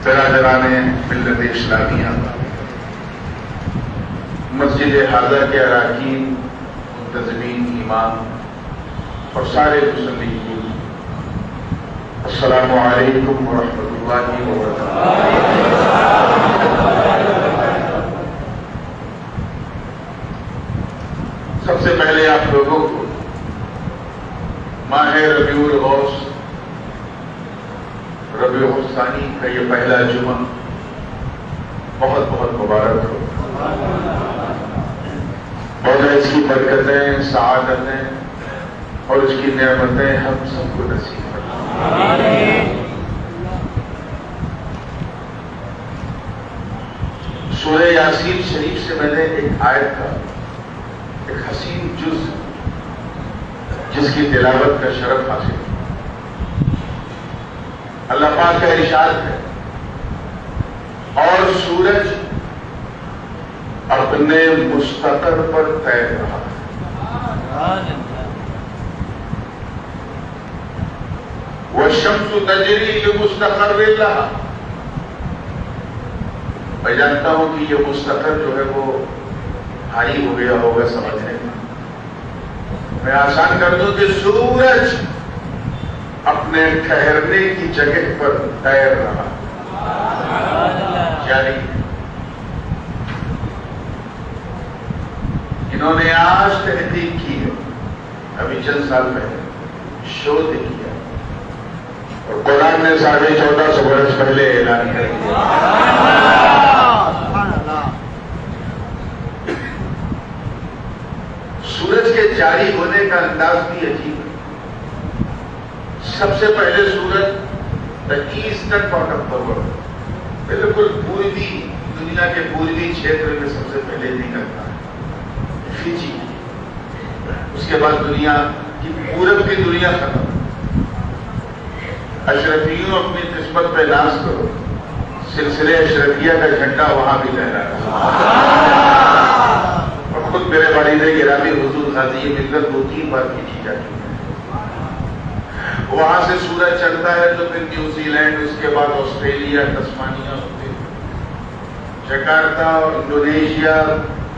برادران ملت اسلامیہ، مسجد حاضہ کے اراکین، منتظمین، امام اور سارے مسلمین، السلام علیکم ورحمۃ اللہ وبرکاتہ۔ سب سے پہلے آپ لوگوں کو ماہ ربیع الاوس، ربیع الثانی کا یہ پہلا جمعہ بہت بہت مبارک ہو، اور اس کی برکتیں، سعادتیں اور اس کی نعمتیں ہم سب کو نصیب فرمائے۔ سورہ یاسین شریف سے میں نے ایک آیت کا ایک حسین جز جس کی تلاوت کا شرف حاصل، اللہ پاک کا ارشاد ہے، اور سورج اپنے مستقر پر تیر رہا ہے۔ والشمس تجری لمستقر لها۔ میں جانتا ہوں کہ یہ مستقر جو ہے وہ بھاری ہو گیا ہوگا سمجھنے میں، میں آسان کر دوں کہ سورج اپنے ٹھہرنے کی جگہ پر تیر رہا، یعنی انہوں نے آج تحقیق کی ہے، ابھی چند سال پہلے شودھ کیا، اور قرآن نے 1450 برس پہلے اعلان کر دیا۔ سورج کے جاری ہونے کا انداز بھی عجیب ہے۔ سب سے پہلے سورج eastern part of the world, بالکل پوروی دنیا کے پوروی چھیتر میں سب سے پہلے نکلتا ہے، فجی۔ اس کے بعد دنیا کی پورب کی دنیا ختم۔ اشرفیوں اپنی قسمت پہ ناز کرو، سلسلے اشرفیہ کا جھنڈا وہاں بھی لہرا رہا ہے۔ اور خود میرے والد گرامی حضور غازی ملت 2-3 بار کھینچی جا چکی ہے۔ وہاں سے سورج چڑھتا ہے تو پھر نیوزی لینڈ، اس کے بعد آسٹریلیا، تسمانیہ ہوتے، Jakarta, Indonesia,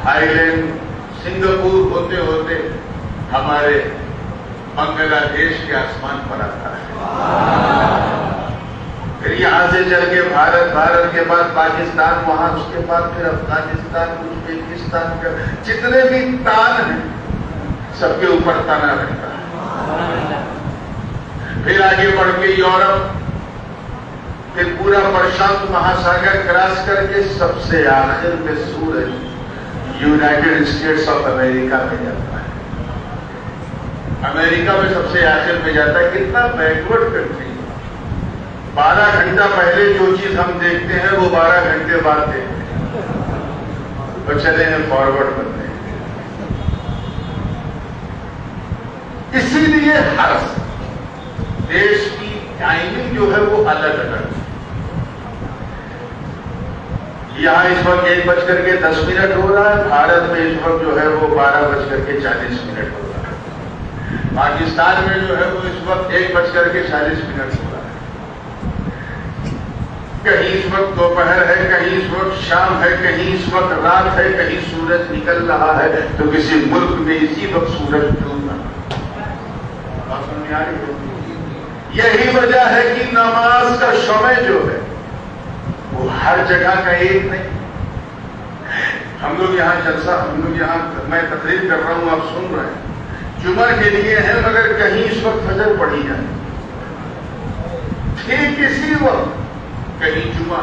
Thailand, Singapore ہوتے ہوتے ہمارے بنگلہ دیش کے آسمان پر آتا ہے۔ پھر یہاں سے چل کے بھارت، بھارت کے بعد پاکستان، وہاں اس کے بعد پھر افغانستان، ازبیکستان کا جتنے بھی تان ہیں سب کے اوپر تانا رہتا ہے۔ پھر آگے بڑھ کے یورپ، پھر پورا پرشانت مہاساگر کراس کر کے سب سے آخر میں سورج یونائیٹڈ اسٹیٹس آف امریکہ میں جاتا ہے۔ امریکہ میں سب سے آخر میں جاتا ہے۔ کتنا بیکورڈ کنٹری، 12 گھنٹہ پہلے جو چیز ہم دیکھتے ہیں وہ 12 گھنٹے بعد دیکھتے ہیں، تو چلے ہیں فارورڈ بنتے ہیں۔ اسی لیے ہر دیش کی ٹائمنگ جو ہے وہ الگ الگ ہے۔ یہاں اس وقت 1:10 ہو رہا ہے، بھارت میں اس وقت جو ہے وہ 12:40 ہو رہا ہے، پاکستان میں جو ہے وہ اس وقت 1:40 ہو رہا ہے۔ کہیں اس وقت دوپہر ہے، کہیں اس وقت شام ہے، کہیں اس وقت رات ہے، کہیں سورج نکل رہا ہے، تو کسی ملک میں اسی وقت سورج ڈوب رہا ہے۔ بات سمجھ میں آ رہی ہے؟ یہی وجہ ہے کہ نماز کا شمع جو ہے وہ ہر جگہ کا ایک نہیں۔ ہم لوگ یہاں جلسہ، ہم لوگ یہاں میں تقریر کر رہا ہوں، آپ سن رہے ہیں، جمعہ کے لیے ہے، مگر کہیں اس وقت فجر پڑھی جائے، ٹھیک اسی وقت کہیں جمعہ،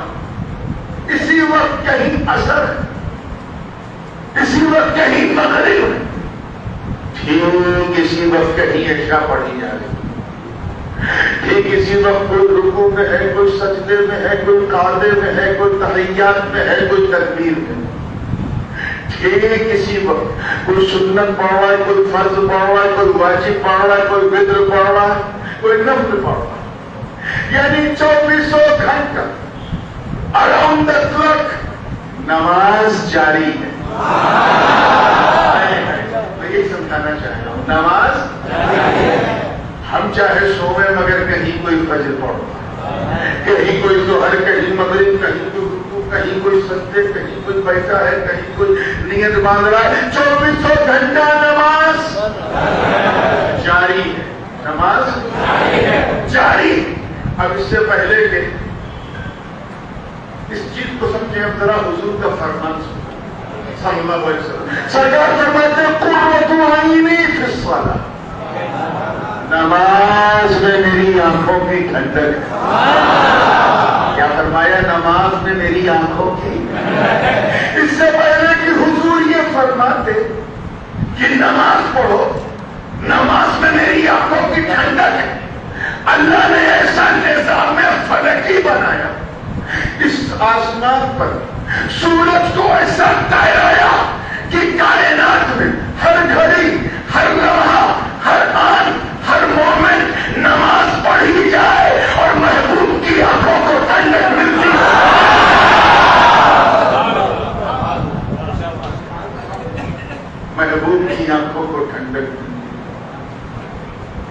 اسی وقت کہیں عصر، اسی وقت کہیں مغرب، ٹھیک اسی وقت کہیں عشاء پڑھی جا رہی، ٹھیک اسی وقت کوئی رکوع میں ہے، کوئی سجدے میں ہے، کوئی قعدے میں ہے، کوئی تحیات میں ہے، کوئی تکبیر میں، ٹھیک اسی وقت کوئی سنت پڑھ رہا ہے، کوئی فرض پڑھ رہا ہے، کوئی واجب پڑھ رہا ہے، کوئی وتر پڑھ رہا ہے، کوئی نفل پڑھ رہا ہے، یعنی 24 گھنٹہ اراؤنڈ دا کلاک نماز جاری ہے۔ میں یہی سمجھانا چاہ رہا ہوں، نماز ہم چاہے سوئیں مگر کہیں کوئی فجر پڑھ رہا ہے، کہیں کوئی ظہر، کہیں مغرب، کہیں کوئی رکوع، کہیں کوئی سجدے، کہیں کوئی بیٹھا ہے، کہیں کوئی نیت باندھ رہا ہے. 24 گھنٹہ نماز جاری ہے. نماز جاری. اب اس سے پہلے کہ اس چیز کو سمجھیں، اب ذرا حضور کا فرمان صلی اللہ علیہ وسلم. سرکار فرماتے ہیں قرۃ عینی فی الصلاۃ، نماز میں میری آنکھوں کی ٹھنڈک ہے. کیا فرمایا؟ نماز میں میری آنکھوں کی. اس سے پہلے کہ حضور یہ فرماتے کہ نماز پڑھو، نماز میں میری آنکھوں کی ٹھنڈک ہے، اللہ نے ایسا نظام فلکی بنایا، اس آسمان پر سورج کو ایسا ٹھہرایا کہ کائنات میں ہر گھڑی، ہر لمحہ، ہر آن، ہر مومنٹ نماز پڑھی جائے اور محبوب کی آنکھوں کو ٹھنڈک ملتی ہے. محبوب کی آنکھوں کو ٹھنڈک ملتی.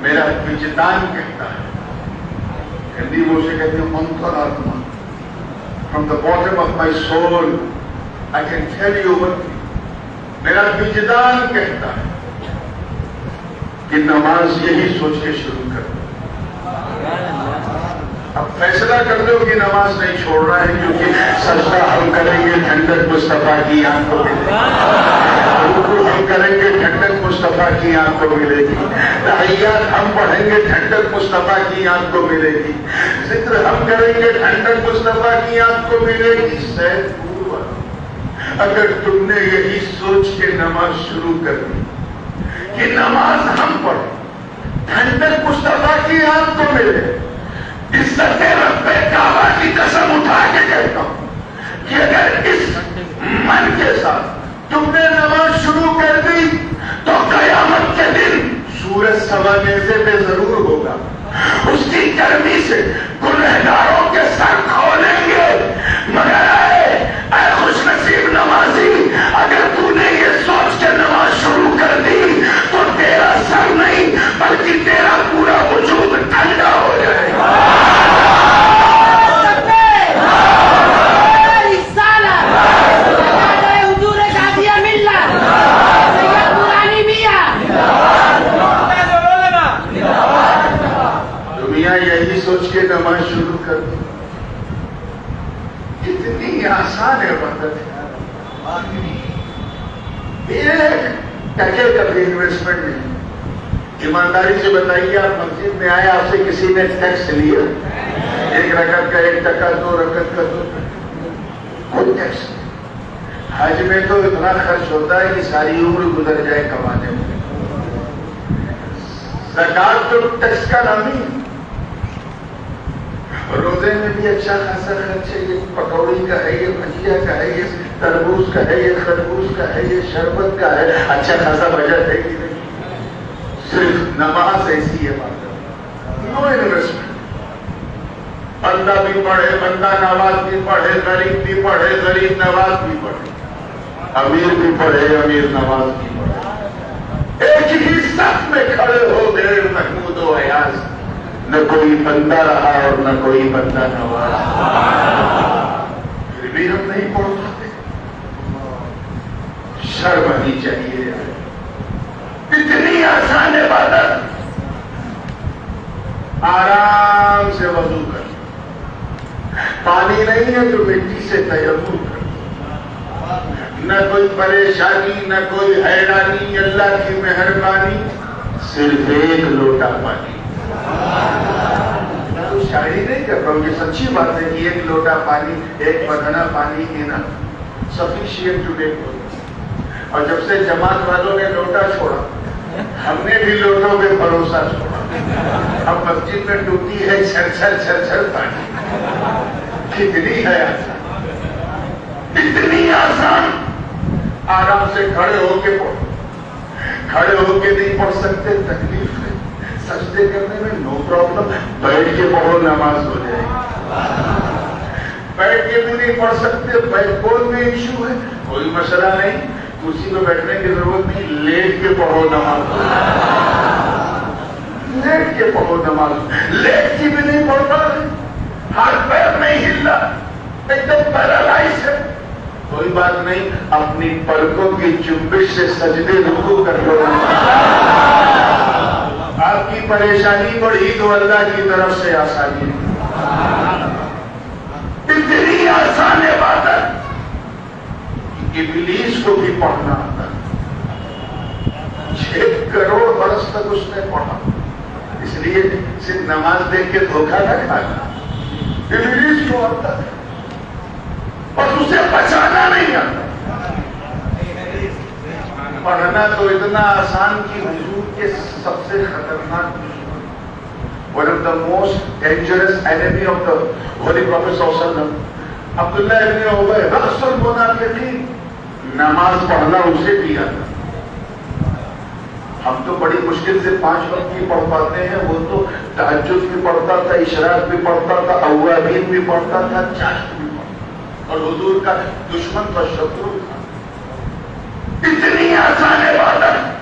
میرا وجدان کہتا ہے، ہندی میں اسے کہتے ہیں انترآتما. From the bottom of my soul, I can tell you one thing. میرا وجدان کہتا ہے کہ نماز یہی سوچ کے شروع کر. اب فیصلہ کر دو کہ نماز نہیں چھوڑ رہا ہے، کیونکہ سجدہ ہم کریں گے ٹھنڈک مصطفیٰ کی آنکھ کو ملے گی، رکوع ہم کریں گے ٹھنڈک مصطفیٰ کی آنکھ کو ملے گی، تحیات ہم پڑھیں گے ٹھنڈک مصطفیٰ کی آنکھ کو ملے گی، ذکر ہم کریں گے ٹھنڈک مصطفیٰ کی آنکھ کو ملے گی. سید پورا اگر تم نے یہی سوچ کے نماز شروع کر دی کہ نماز ہم پڑھیں ٹھنڈک مصطفیٰ کی آنکھ کو ملے، عزت رب کعبہ کی قسم اٹھا کے کہتا ہوں کہ اگر اس من کے ساتھ تم نے نماز شروع کر دی تو قیامت کے دن سورج سوا نیزے پہ ضرور ہوگا. اس کی گرمی سے گنہگاروں کے سر کھولیں گے. مگر اے خوش نصیب نمازی، اگر تو نے یہ سوچ کے نماز شروع کر دی تو تیرا سر نہیں بلکہ تیرا پورا وجود ٹھنڈا ہو جائے گا. یہی سوچ کے نماز شروع کر دی. کتنی آسان ہے عبادت ہے. ایک ٹکے کا بھی انویسٹمنٹ نہیں. ایمانداری سے بتائیے، آپ مسجد میں آئے، آپ سے کسی نے ٹیکس لیا؟ 1 رکعت کا 1 ٹکا، 2 رکعت کا 2 ٹکا، کوئی ٹیکس نہیں. حج میں تو اتنا خرچ ہوتا ہے کہ ساری عمر گزر جائے کمانے میں. زکات تو ٹیکس کا نام ہی. روزے میں بھی اچھا خاصا خرچ ہے. یہ پکوڑی کا ہے، یہ بھجیا کا ہے، یہ تربوز کا ہے، یہ خربوز کا ہے، یہ شربت کا ہے. اچھا خاصا بجٹ ہے کہ نہیں؟ صرف نماز ایسی ہے بات. نو انویسٹمنٹ. بندہ بھی پڑھے، بندہ نواز بھی پڑھے، غریب بھی پڑھے، غریب نواز بھی پڑھے، امیر بھی پڑھے، امیر نواز بھی پڑھے. ایک ہی صف میں کھڑے ہو گئے محمود و ایاز. نہ کوئی بندہ رہا اور نہ کوئی بندہ نواز. پھر بھی ہم نہیں پڑھ پاتے. شرم آنی چاہیے. اتنی آسان عبادت. آرام سے وضو کر، پانی نہیں ہے تو مٹی سے تیمم کر. نہ کوئی پریشانی، نہ کوئی حیرانی، اللہ کی مہربانی. صرف 1 لوٹا پانی. شاعری نہیں کر رہا ہوں، یہ سچی بات ہے کہ 1 لوٹا پانی، 1 بدنا پانی پینا سفیشینٹ ٹو ڈیک. اور جب سے جماعت والوں نے لوٹا چھوڑا، ہم نے بھی لوٹوں پہ بھروسہ چھوڑا. اب مسجد میں ڈوبتی ہے چھر پانی. کتنی ہے آسان، اتنی آسان. آرام سے کھڑے ہو کے پڑھو. کھڑے ہو کے نہیں پڑھ سکتے، تکلیف ہے. سجدے کرنے میں نو پرابلم، بیٹھ کے پڑھو، نماز ہو جائے گی. بیٹھ کے بھی نہیں پڑھ سکتے، بیک بون میں ایشو ہے، کوئی مسئلہ نہیں، کرسی پہ بیٹھنے کی ضرورت نہیں، لیٹ کے پڑھو، نماز ہو جائے گی. لیٹ کے پڑھو، نماز. لیٹ کی بھی نہیں پڑھ پا رہے، ہاتھ پیر نہیں ہل رہا، ایک دم پیرالائز ہے، کوئی بات نہیں، اپنی پلکوں کی جنبش سے سجدے رکوع کر لو۔ آپ کی پریشانی بڑھی تو اللہ کی طرف سے آسانی ہے۔ اتنی آسان عبادت کہ ابلیس کو بھی پڑھنا آتا، 6 کروڑ برس تک اس نے پڑھا، اس لیے صرف نماز دیکھ کے دھوکہ نہ کھانا، ابلیس کو آتا ہے اور اسے بچانا نہیں آتا۔ پڑھنا تو اتنا آسان کہ حضور کے سب سے خطرناک دشمن، one of the most dangerous enemy of the Holy Prophet صلی اللہ علیہ وسلم، عبداللہ ابن ابی رأس المنافقین، نماز پڑھنا اسے بھی آتا۔ ہم تو بڑی مشکل سے 5 وقت بھی پڑھ پاتے ہیں، وہ تو تہجد بھی پڑھتا تھا، اشراق بھی پڑھتا تھا، اوابین بھی پڑھتا تھا، چاشت بھی پڑھتا، اور حضور کا دشمن کا شترو تھا۔ اتنی آسان عبادت،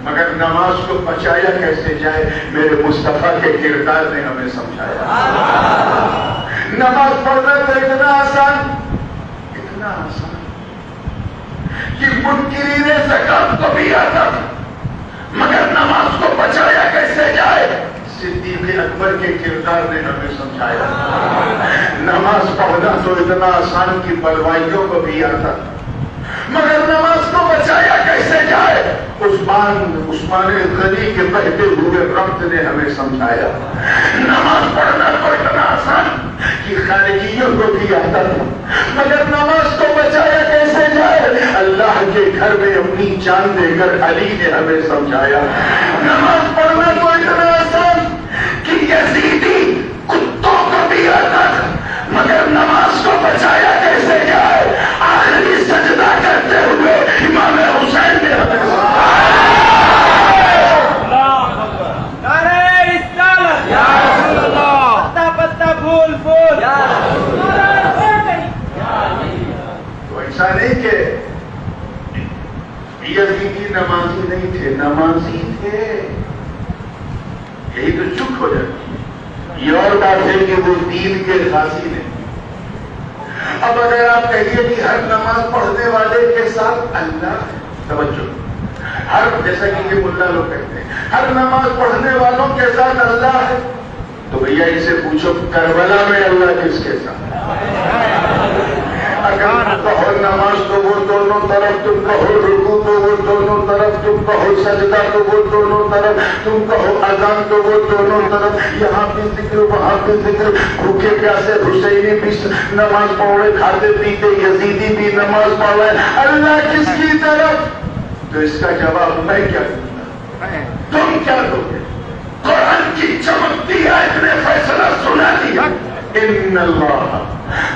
مگر نماز کو بچایا کیسے جائے، میرے مصطفیٰ کے کردار نے ہمیں سمجھایا۔ نماز پڑھنا تو اتنا آسان کہ منکرین زکات کو بھی آتا تھا، مگر نماز کو بچایا کیسے جائے، صدیق اکبر کے کردار نے ہمیں سمجھایا۔ نماز پڑھنا تو اتنا آسان کہ بلوائیوں کو بھی آتا تھا، مگر نماز کو بچایا کیسے جائے، عثمان غنی کے بہتے ہوئے رقت نے ہمیں سمجھایا۔ نماز پڑھنا تو اتنا آسان کہ خارجیوں کو بھی آتا تھا، مگر نماز کو بچایا کیسے جائے، اللہ کے گھر میں اپنی جان دے کر علی نے ہمیں سمجھایا۔ نماز پڑھنا تو اتنا آسان کہ یزیدی کتوں کو بھی آتا تھا، مگر نماز کو بچایا کیسے جائے، آخری سجدہ کرتے ہوئے امام حسین نے ہمیں سمجھایا۔ تو ایسا نہیں کہ یزیدی نمازی نہیں تھے، نمازی تھے، یہی تو چک ہو جاتی۔ یہ اور بات ہے کہ وہ دین کے خاصی نے۔ اب اگر آپ کہیے کہ ہر نماز پڑھنے والے کے ساتھ اللہ ہے، توجہ، ہر جیسا کہ یہ ملا لوگ کہتے ہیں ہر نماز پڑھنے والوں کے ساتھ اللہ ہے، تو بھیا ان سے پوچھو کربلا میں اللہ کس کے ساتھ؟ اگر کہو نماز تو وہ دونوں طرف، تم کہو رکوع تو وہ دونوں طرف، تم کہو سجدہ تو وہ دونوں طرف، تم کہو اذان تو وہ دونوں طرف، یہاں بھی ذکر وہاں بھی ذکر، بھوکے پیاسے حسینی بھی نماز پڑھے، کھاتے پیتے یزیدی بھی نماز پڑھے، اللہ کس کی طرف؟ تو اس کا جواب میں کیا دوں گا، تم کیا دو گے؟ قرآن کی چمکتی آیت نے فیصلہ سنا دیا، ان اللہ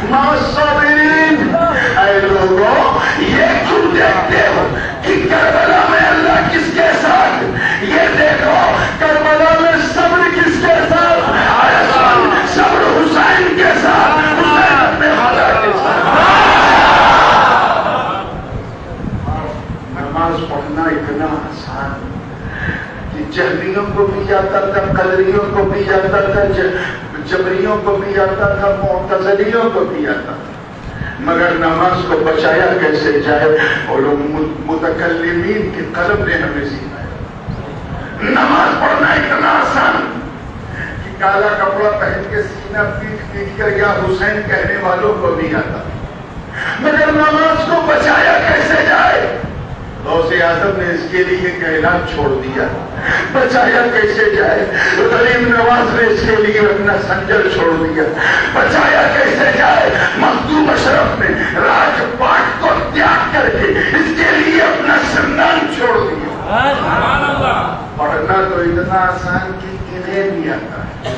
مع الصابرین۔ اے لوگوں، یہ کیوں دیکھتے ہو کہ کربلا میں اللہ کس کے ساتھ؟ یہ دیکھو کربلا میں صبر کس کے ساتھ؟ صبر حسین کے ساتھ، حسین اپنے خدا کے ساتھ۔ نماز پڑھنا اتنا آسان کہ جہمیوں کو بھی جاتا تھا، قدریوں کو بھی جاتا تھا، جبریوں کو بھی آتا تھا، معتزلیوں کو بھی آتا تھا، مگر نماز کو بچایا کیسے جائے، اور متکلمین کے قلم نے ہمیں سکھایا۔ نماز پڑھنا اتنا آسان کہ کالا کپڑا پہن کے سینہ پیٹ پیٹ کر یا حسین کہنے والوں کو بھی آتا، مگر نماز کو بچایا کیسے جائے، غوث اعظم نے اس کے لیے کائنات چھوڑ دیا، بچایا کیسے جائے، غریب نواز نے اس کے لیے اپنا سنجر چھوڑ دیا، بچایا کیسے جائے، مخدوم اشرف نے راج پاٹ کو تیاگ کر کے اس کے لیے اپنا سندان چھوڑ دیا۔ پڑھنا تو اتنا آسان کہ انہیں بھی آتا ہے۔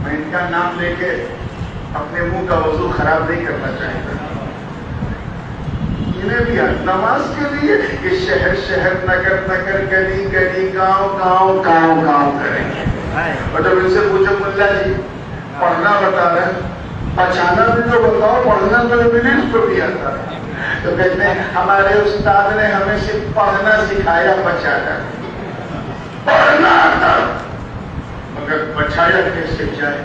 میں ان کا نام لے کے اپنے منہ کا وضو خراب نہیں کرنا چاہتا، انہیں بھی نماز کے لیے کہ شہر شہر نگر نگر گلی گلی گاؤں گاؤں گاؤں گاؤں کریں گے۔ اور جب ان سے پوچھو ملا جی پڑھنا بتا رہے ہیں، بچانا بھی تو بتاؤ، پڑھنا تو ابلیس کو بھی آتا ہے، تو کہتے ہیں ہمارے استاد نے ہمیں صرف پڑھنا سکھایا، بچانا پڑھنا آتا مگر بچایا کیسے جائے۔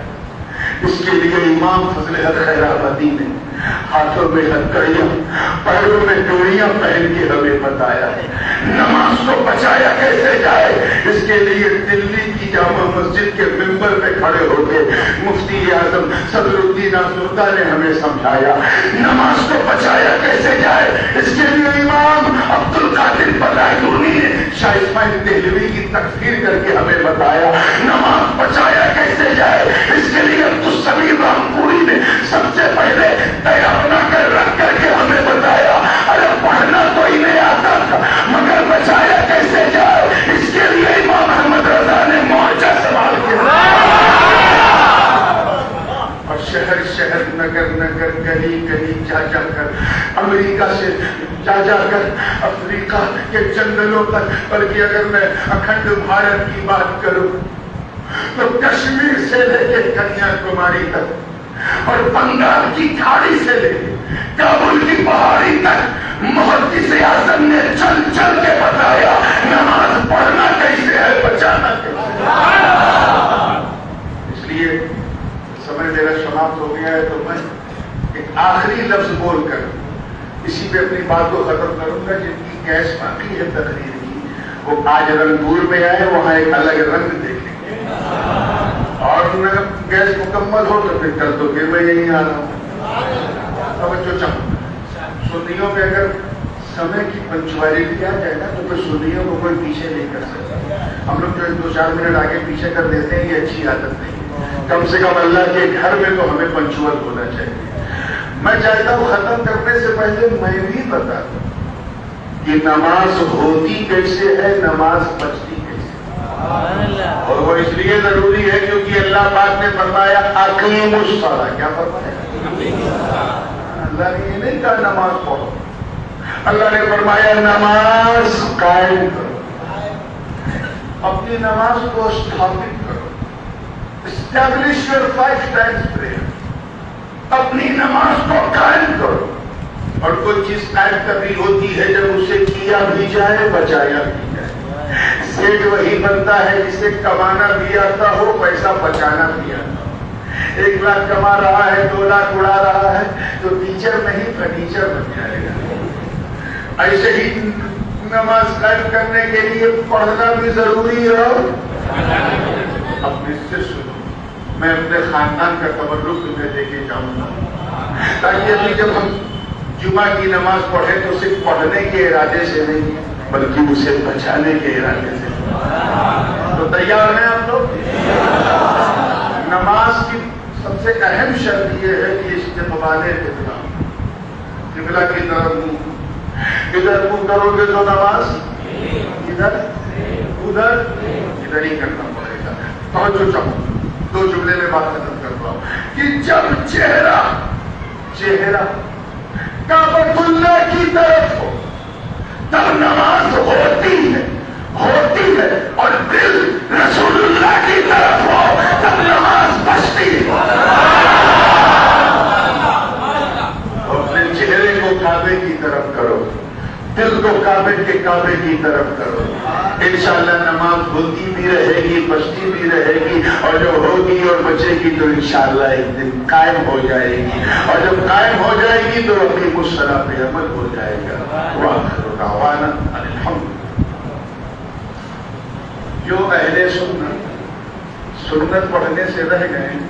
اس کے لیے امام فضل حق خیر آبادی نے ہاتھوں میں ہتھکڑیاں پیروں میں ڈوریاں پہن کے ہمیں بتایا ہے نماز کو بچایا کیسے جائے. اس کے لیے دلی کی جامع مسجد کے ممبر پہ کھڑے ہو کے مفتی اعظم صدر الدین آزردہ نے ہمیں سمجھایا نماز کو بچایا کیسے جائے. اس کے لیے امام عبد القادر بلائیونی نے شاہ اسماعیل دہلوی کی تکفیر کر کے ہمیں بتایا نماز بچایا کیسے جائے. اس کے لیے عبدالسمیر رامپوری نے سب سے پہلے تیار بنا کر رکھ کر کے ہمیں بتایا ارے پڑھنا تو ہی نہیں آتا تھا مگر بچایا کیسے جائے. اس کے لیے امام احمد رضا نے مورچہ سنبھال کے اور شہر شہر نگر نگر گلی گلی جا جا کر امریکہ سے جا جا کر افریقہ کے جنگلوں تک بلکہ اگر میں اکھنڈ بھارت کی بات کروں تو کشمیر سے لے کے کنیا کماری تک اور بنگال کی کھاڑی سے لے کے کابل کی پہاڑی تک محدث اعظم نے چل چل کے بتایا نماز پڑھنا کیسے ہے بچانا کیسے. اس لیے سمے میرا سماپت ہو گیا ہے تو میں ایک آخری لفظ بول کر اسی پہ اپنی بات کو ختم کروں گا. جن کی گیس باقی ہے تقریر کی وہ آج رنگپور میں آئے وہاں ایک الگ رنگ دیکھیں گے اور گیس مکمل ہو تو پھر کل تو پھر میں یہیں آ رہا ہوں. توجہ چاہوں سنیوں پہ اگر سمے کی پنچویلٹی آ جائے نا تو پھر سنیوں کو کوئی پیچھے نہیں کر سکتا. ہم لوگ جو 2-4 منٹ آگے پیچھے کر دیتے ہیں یہ اچھی عادت نہیں. کم سے کم اللہ کے گھر میں تو ہمیں پنچوئل ہونا چاہیے. میں چاہتا ہوں ختم کرنے سے پہلے میں بھی بتا دوں کہ نماز ہوتی کیسے ہے نماز بچتی کیسے. اور وہ اس لیے ضروری ہے کیونکہ اللہ پاک نے فرمایا اقیموا الصلاۃ. کیا فرمایا؟ اللہ نے یہ نہیں کہا نماز پڑھو. اللہ نے فرمایا نماز قائم کرو. اپنی نماز کو استھاپت کرو. Establish your 5 times prayer. اپنی نماز کو قائم کرو. اور کوئی چیز قائم کرنی ہوتی ہے جب اسے کیا بھی جائے بچایا بھی جائے. سیٹ وہی بنتا ہے جسے کمانا بھی آتا ہو پیسہ بچانا بھی آتا ہو. 1 لاکھ کما رہا ہے 2 لاکھ اڑا رہا ہے تو ٹیچر نہیں فرنیچر بن جائے گا. ایسے ہی نماز قائم کرنے کے لیے پڑھنا بھی ضروری ہے. اپنے سے سنو میں اپنے خاندان کا تبرک تمہیں دے کے جاؤں گا تاکہ ابھی جب ہم جمعہ کی نماز پڑھیں تو صرف پڑھنے کے ارادے سے نہیں بلکہ اسے بچانے کے ارادے سے. تو تیار ہیں آپ لوگ؟ نماز کی سب سے اہم شرط یہ ہے کہ استقبال قبلہ. قبلہ کی طرف منہ. ادھر منہ کرو گے تو نماز ادھر ادھر ادھر ہی کرنا پڑے گا. توجہ چاہوں 2 جملے میں بات ختم کر رہا ہوں کہ جب چہرہ کعبۃ اللہ کی طرف ہو تب نماز ہوتی ہے اور دل رسول اللہ کی طرف ہو تب نماز بچتی ہے. اپنے چہرے کو کعبے کی طرف کرو دل کو کعبے کی طرف کرو. انشاءاللہ نماز ہوتی بھی رہے گی بچتی بھی رہے گی اور جو ہوگی اور بچے گی تو انشاءاللہ ایک دن قائم ہو جائے گی اور جب قائم ہو جائے گی تو اقیم الصلاۃ پہ عمل ہو جائے گا. وآخر دعوانا الحمد. جو اہل سنت پڑھنے سے رہ گئے